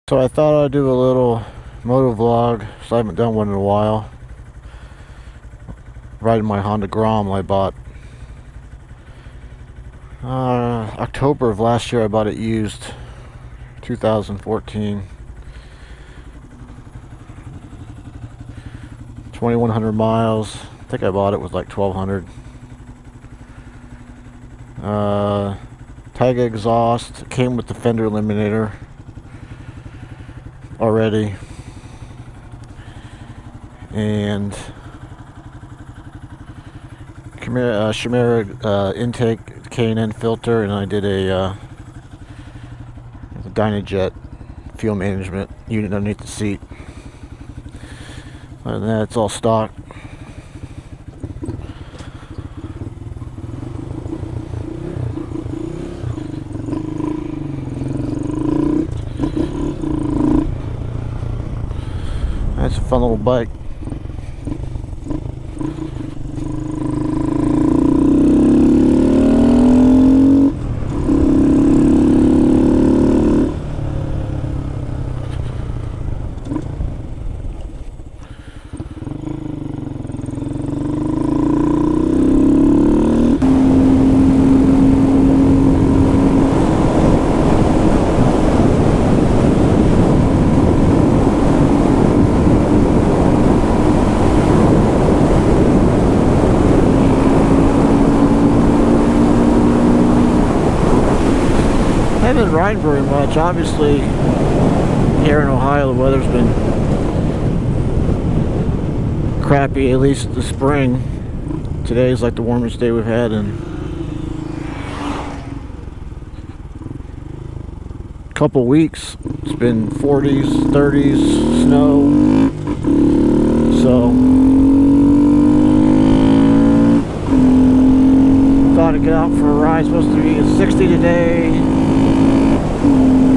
So I thought I'd do a little moto vlog, so I haven't done one in a while. Riding my Honda Grom I bought October of last year. I bought it used, 2014. 2,100 miles. I think I bought it with like 1,200. Taiga exhaust. Came with the fender eliminator already, and Chimera intake K&N filter, and I did a Dynajet fuel management unit underneath the seat. Other than that, it's all stock. That's a fun little bike. I haven't been riding very much. Obviously, here in Ohio, the weather's been crappy, at least the spring. Today is like the warmest day we've had in a couple weeks. It's been 40s, 30s, snow. So, thought I'd get out for a ride. It's supposed to be 60 today.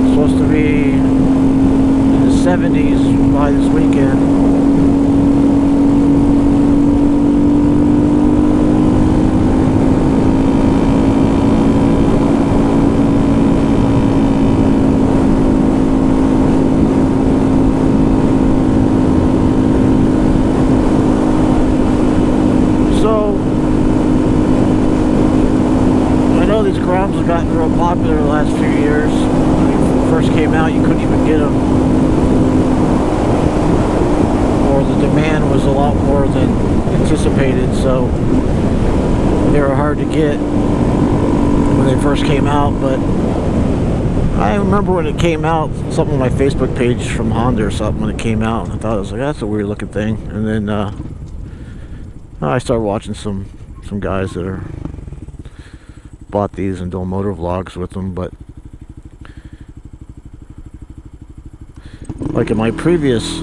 Supposed to be in the 70s by this weekend. So I know these Groms have gotten real popular the last few years. First came out, you couldn't even get them, or the demand was a lot more than anticipated, so they were hard to get when they first came out. But I remember when it came out, something on my Facebook page from Honda or something, when it came out, I thought it was like, that's a weird looking thing. And then I started watching some guys that are bought these and doing motor vlogs with them. But like in my previous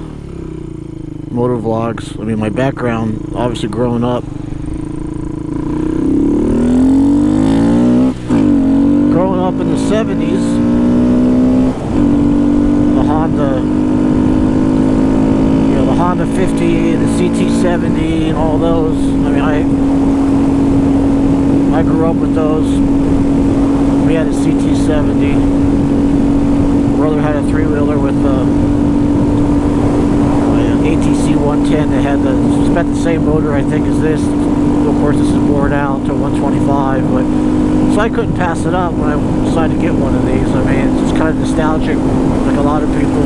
motor vlogs, I mean, my background, obviously growing up in the 70s, the Honda 50, the CT70, and all those. I mean, I grew up with those. We had a CT70. Brother had a three-wheeler with ATC 110 that had it's got the same motor, I think, as this. Of course, this is bored out to 125, but so I couldn't pass it up when I decided to get one of these. I mean, it's just kind of nostalgic, like a lot of people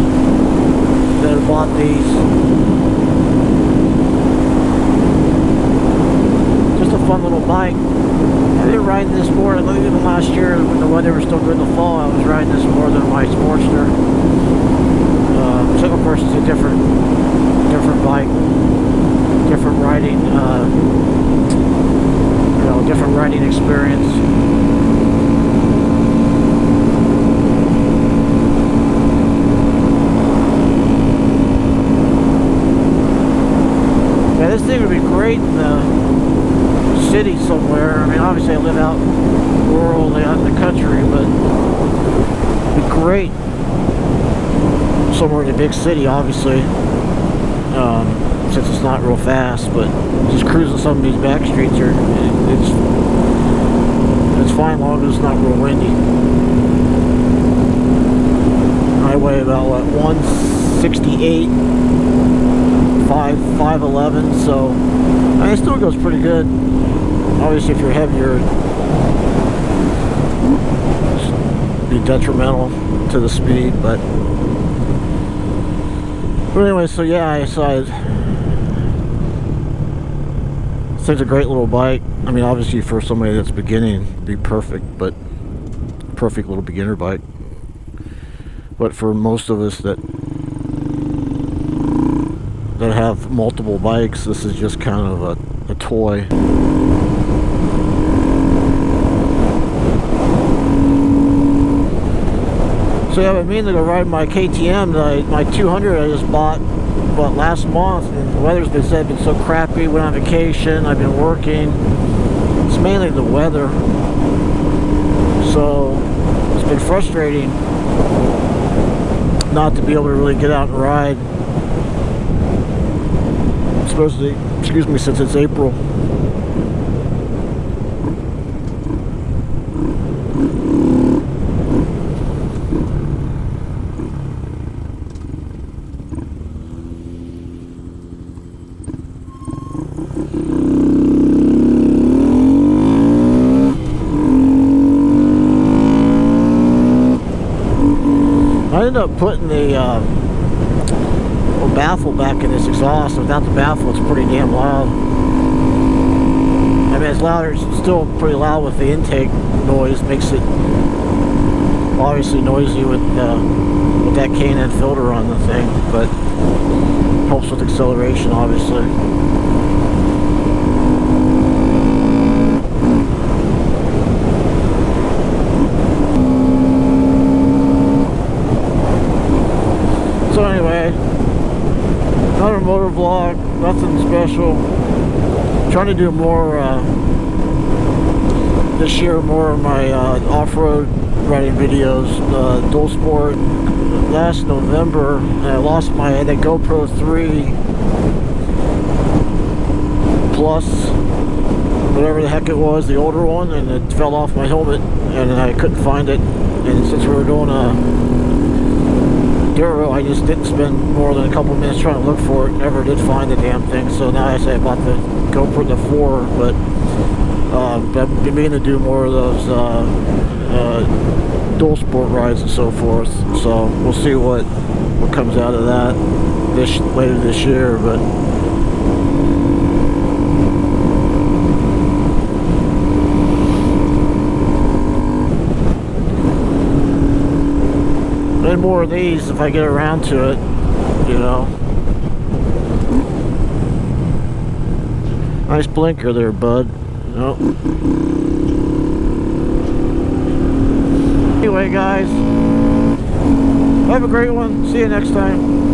that have bought these. Just a fun little bike. I've been riding this more, even last year when the weather was still good in the fall, I was riding this more than my Sportster. So of course it's a different bike, different riding, different riding experience. Yeah, this thing would be great in the city somewhere. I mean, obviously I live out rural, out in the country, but it'd be great somewhere in a big city, obviously, since it's not real fast. But just cruising some of these back streets here, it's fine as long as it's not real windy. I weigh about what, 168, 5'11", so I mean, it still goes pretty good. Obviously, if you're heavier, it'd be detrimental to the speed, but anyway, so yeah, I decided this thing's a great little bike. I mean, obviously for somebody that's beginning, it'd be perfect, but perfect little beginner bike. But for most of us that have multiple bikes, this is just kind of a toy. So yeah, I've been meaning to go ride my KTM, my 200 I just bought last month, and the weather's been so crappy. Went on vacation, I've been working. It's mainly the weather, so it's been frustrating not to be able to really get out and ride, especially, excuse me, since it's April. I ended up putting the baffle back in this exhaust. Without the baffle, it's pretty damn loud. I mean, it's louder. It's still pretty loud with the intake noise. Makes it obviously noisy with that K&N filter on the thing, but helps with acceleration, obviously. So anyway, another motor vlog, nothing special. Trying to do more this year, more of my off-road riding videos. Dual Sport last November, I lost my GoPro 3 Plus, whatever the heck it was, the older one, and it fell off my helmet, and I couldn't find it. And since we were doing a Duro, I just didn't spend more than a couple minutes trying to look for it. Never did find the damn thing. So now I say I bought the GoPro, the 4, but I've been meaning to do more of those Dual Sport rides and so forth. So we'll see what comes out of that later this year. But and more of these if I get around to it, you know. Nice blinker there, bud. Nope. Anyway, guys, have a great one. See you next time.